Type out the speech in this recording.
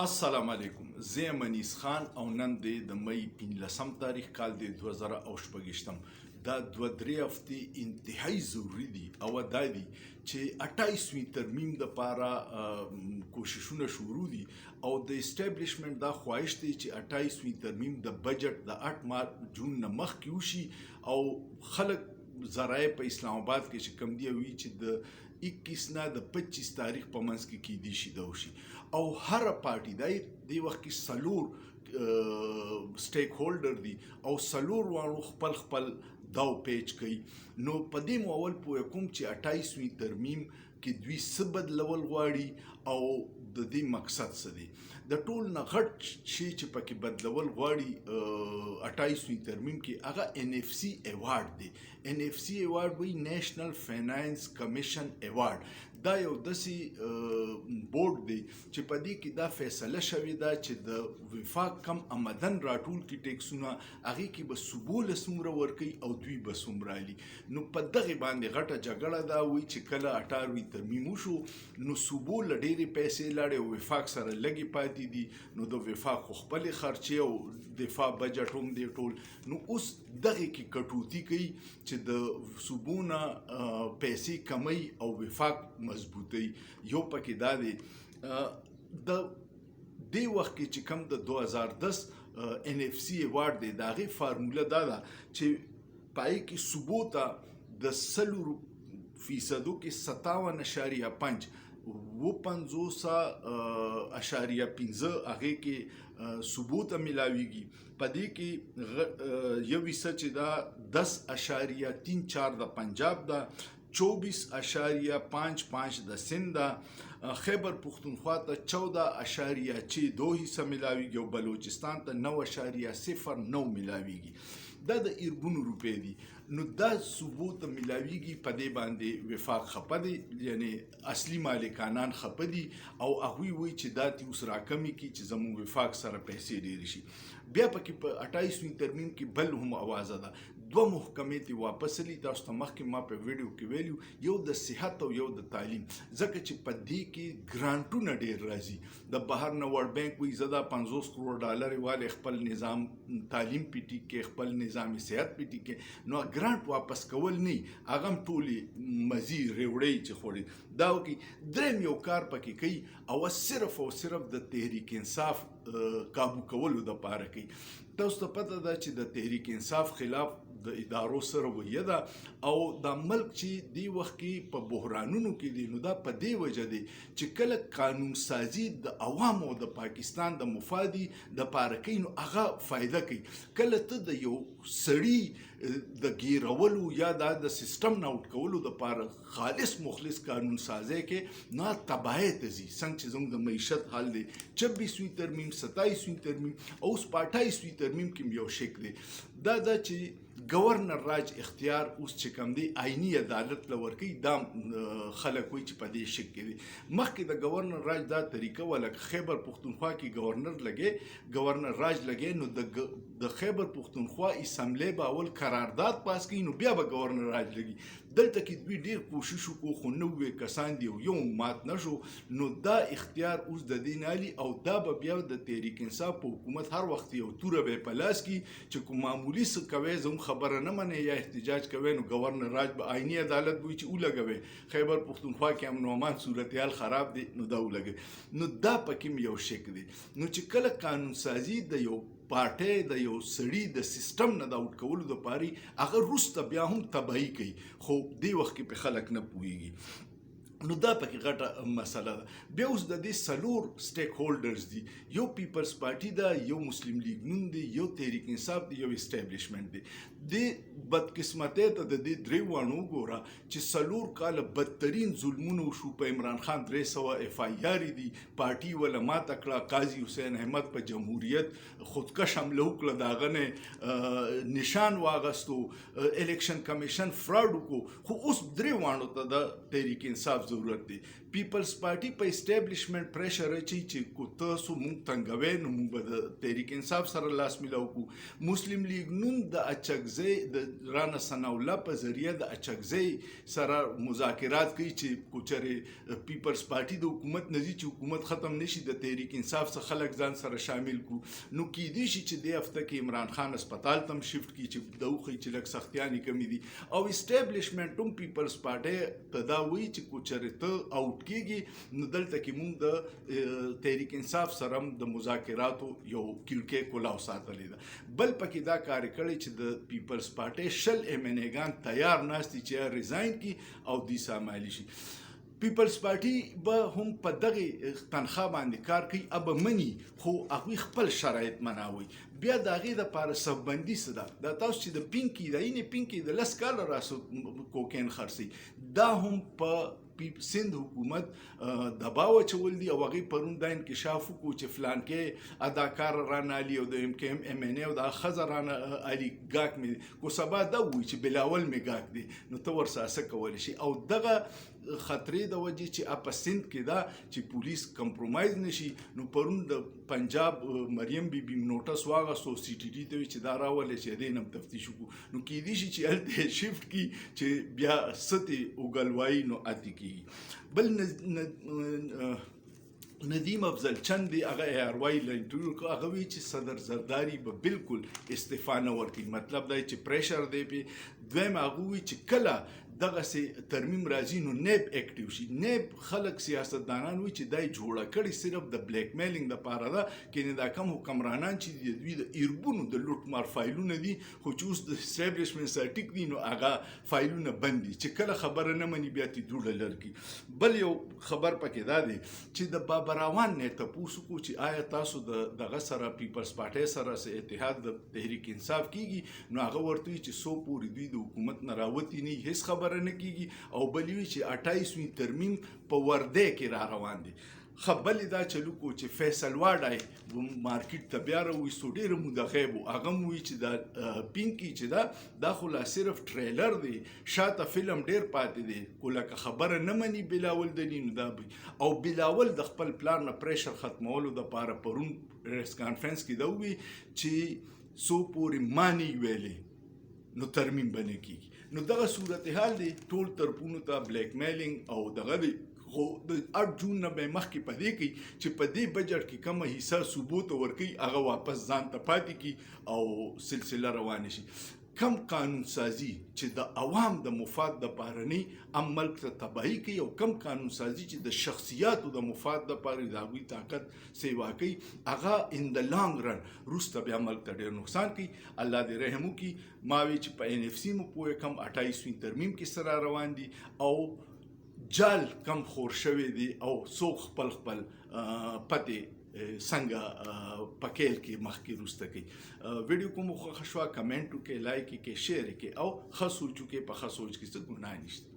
السلام علیکم زه منیس خان او نن د مئی 15 تاریخ کال د 2018 دا 2-3 هفتې انتهایی ضروری دي او دا دي چې 28 ترمیم د پاره کوششونه شروع دي او د اسټابلیشمنت دا خواهش دی چې 28 ترمیم د بجټ د 8 جون نه مخکې وشي او خلک ذرایع په اسلام آباد کې چې کم دی وی چې د 21 نه د 25 تاریخ په منځ کې کېدی شي دا وشي او هر پارټي دی وخت کې سلور سټیک هولډر دي او سلور وانو خپل داو پیچ کوي نو په دې مول په کوم چې 28 ترمیم کې دوی څه بدلول غواړي او د دې مقصد څه دی د ټول نه غټ شي چې پکې بدلول غواړي 28 ترمیم کې هغه NFC ایوارډ دی NFC ایوارډ وی نیشنل فینانس کمیشن ایوارډ دا یو داسې بورډ دی چې په دې کې دا فیصله شوې ده چې د وفاق کم آمدن راټول کې ټیکسونه هغې کې به صوبو څومره ورکوي او دوی به څومره علي نو په دغې باندې غټه جګړه دا وایي چې کله 28 ترمیم وشو نو صوبو له ډېرې پیسې لاړې او وفاق سره لږې پاتې دي نو د وفاق خو خپلې خرچې او دفاع بجټ هم دی ټول نو اوس دغې کې کټوتي کوي چې د صوبو نه پیسې کموي او وفاق مضبوطی یو پکې دا دی د دې وخت کې چې کم د 2010 NFC ایوارډ دی د هغې فارموله دا ده چې پای کې صوبو ته د 100% کې 57.5 هغې کې صوبو ته ملاویږي په دې کې یو حصه چې دا 10.34 د پنجاب ده 24.55 د سند ده خیبر پختونخوا ته 14.62 حصه ملاویږي او بلوچستان ته 9.09 ملاویږي دا د اربونو روپۍ دي نو دا صوبو ته ملاویږي په دې باندې وفاق خپه دي یعنی اصلي مالکانان خپه دي او هغوی وایي چې دا تی اوس راکمې کړي چې زموږ وفاق سره پیسې ډېرې شي بیا پکې په 28 ترمیم کې بل هم اوازه ده دوه محکمې ته واپس لي تاسو ته مخکې ما په ویډیو کې ویلو یو د صحت او یو د تعلیم ځکه چې په دې کې ګرانټونه ډېر راځي د بهر نه ورلډ بانک وایي زه دا 50 کروڑ ډالر والے خپل نظام تعلیم پیټي کې خپل نظام صحت پیټي کې نو ګرانټ واپس کول نه هغه هم ټولې مزي ریوړی چې خوړي دا وکړي درېیم یو کار پکې کوي او صرف او صرف د تحریک انصاف کابو کولو دپاره کوي تاسو ته پته ده چې د تحریک انصاف خلاف د ادارو سره ویه ده او دا ملک چې دی وخت کې په بحرانونو کې دی نو دا په دې وجه دی چې کله قانون سازي د عوامو د پاکستان د مفادي د پاره کوي نو هغه فایده کوي کله ته د یو سړي د ګیرولو یا د سیستم نه اوټ کولو د پاره خالص مخلص قانون سازی کې نه تباهی ته ځي څنګه چې زموږ د معیشت حال دی 26 ترمیم 27 ترمیم او اوس په 28 ترمیم کې یو شک دی دا چې گورنر راج اختیار اوس چې کوم دی آئینی عدالت لورکی دا خلک وایي چې په دې شک کې دي مخکې د گورنر راج دا طریقه ولکه خیبر پختونخوا کې گورنر راج لګي نو د خیبر پختونخوا اسمبلی به اول قرارداد پاس کړي نو بیا به گورنر راج لګي دلته کې دوی ډېر کوشش وکړو خو 90 کسان دي یو مات نشو نو دا اختیار اوس د دې نالي او دا به بیا د تحریک انصاف په حکومت هر وخت یو توره به په لاس کې چې کوم معمولي څه کوي زموږ خبره نه منې یا احتجاج کوي نو گورنر راج به آئینی عدالت وایي چې ولګوي خیبر پختونخوا کې امن و امان صورتحال خراب دی نو دا ولګوي نو دا پکې یو شک دی نو چې کله قانون سازي د یو پارټۍ د یو سړي د سیستم نه د اوټ کولو دپاره هغه وروسته بیا هم تباهي کوي خو دې وخت کې په خلک نه پوهېږي نو دا پکې غټه مسله ده بیا اوس د دې سلور سټیک هولډرز دي یو پیپلز پارټي ده یو مسلم لیگ نون دی یو تحریک انصاف دی یو اسټابلیشمنت دی د بدقسمتۍ ته د دې درې واڼو ګوره چې سلور کاله بدترین ظلمونه وشو په عمران خان 300 FIR دي پارټي وله ماته کړه قاضي حسین احمد په جمهوریت خودکش حمله وکړه د هغه نه نشان واغستو الیکشن کمیشن فراډ وکړو خو اوس درې واڼو ته د تحریک انصاف ضرورت دی پیپلز پارټي په اسټابلیشمنت پریشر اچي چې کو تاسو مونږ تنګوي نو مونږ به د تحریک انصاف سره لاس ملاو کو. مسلم لیگ نون د اچکزی د رانا ثناء الله په ذریعه د اچکزی سره مذاکرات کوي چې کوچره پیپلز پارټي د حکومت نزي چې حکومت ختم نشي د تحریک انصاف څخه خلک ځان سره شامل کو. نو کې دي چې د هفته کې عمران خان هسپتال تم شفت کی چې د وخی چې لک سختیانی کمی دي او اسټابلیشمنت هم پیپلز پارټي ته دا وایي چې کوچره ته اوټ کیږي نو دلته کې مونږ د تحریک انصاف سره د مذاکراتو یو کلکې کولاو ساتلې ده. بل پکې دا کار کړی چې د پیپلز پارټي شل MNA تیار ناستي چې ریزاین کی او د سامایلی شي. پیپلز پارټي به هم په دغه تنخوا باندې کار کوي اب منی خو هغه خپل شرایط مناوي. بیا د هغې دپاره صفبندي څه ده دا تاسو چې د پینکي د اینې پینکي د 10 کاله راسو کوکین خرڅي دا هم په سند حکومت دباو اچول دي او هغې پرون دا انکشاف وکړو چې فلان کې اداکار رانه علي او د MNA او د ښځه رانه علي ګاک مې کو سبا دا وایي چې بلاول مې ګاک دی نو ته ورسره څه کولی شي. او دغه خطرې د وجې چې په سند کې دا چې پولیس کمپرومایز نشي نو پرون د پنجاب مریم بیبي نوټس واغستو CTD ته چې دا راولې چې دې نم تفتیش وکړو نو کېدای شي چې هلته شفت کی چې بیا ستې اوګلوایي نو اتې کېږي. بل ندیم افضل چند دی هغه اروای لنټور کو هغه وی چې صدر زرداری به بالکل استعفا نه ورکړي. مطلب دا چې پریشر دی په دویم هغه وی چې کله دغه سي ترمیم راځي نو نیب اکټیو شي. نیب خلک سیاستدانان وی چې دای جوړه کړي صرف د بلیک میلینګ د پاره ده کینه دا کم حکمرانان چې د دوی د ایربونو د لوټ مار فایلونه دي خو چې اوس د اسټابلیشمنت سرټیک دي نو هغه فایلونه بندي چې کله خبره نه مني بیا تی دوړه لري. بل یو خبر پکې دا دی چې د بابراوان نه تاسو کو چې آیا تاسو دغه سره پیپلز پارټي سره سه اتحاد د تحریک انصاف کیږي نو هغه ورته چې سو پوری دوی د حکومت نه راوتی نه هیڅ خبره نه کیږي او بلوي چې 28ویں ترمیم په ورده کې را روان دي. خبل دا چلو کو چې فیصل واډای مارکیټ ته بیا راوستو ډېر مدغیب هغه وی چې دا پینکی چې دا خو لا صرف ټریلر دی شاته فلم ډېر پاتې دی کوله خبره نه مني بلاول دلین دا او بلاول د خپل پلان نه پریشر ختمولو د پاره پرون پریس کانفرنس کې دا وی چې سو پوری مانی ویلې نو ترمیم بنه کیږي. نو دغه صورتحال دی ټول طرفونو ته بلیک میلینګ او دغه دی خو د 8 جون نه به مخکې پدې کوي چې په دې بجټ کې کومه حصہ ثبوت ورکړي هغه واپس ځان ته پاتې کی او سلسله روان شي. کم قانون سازی چې د عوام د مفاد د پاره نه عمل ته تباہی کوي او کم قانون سازی چې د شخصیاتو د مفاد د پاره د هغوی طاقت سیوا کوي هغه ان د لانګ رن روسته بیا عمل ته ډېر نقصان کوي. الله دې رحم وکړي. ما وی چې په NFC مو پوهه کم 28ویں ترمیم کې سره روان دي او جال کم خور شوی دی او څوک خپل پته څنګه پکیل کې مخکې روسته کوي. ویډیو کوم خوښ شو کمنټ وکړئ لایک کړئ شیر کړئ او ښه سوچ وکړئ په ښه سوچ کې څه ګناه نشته.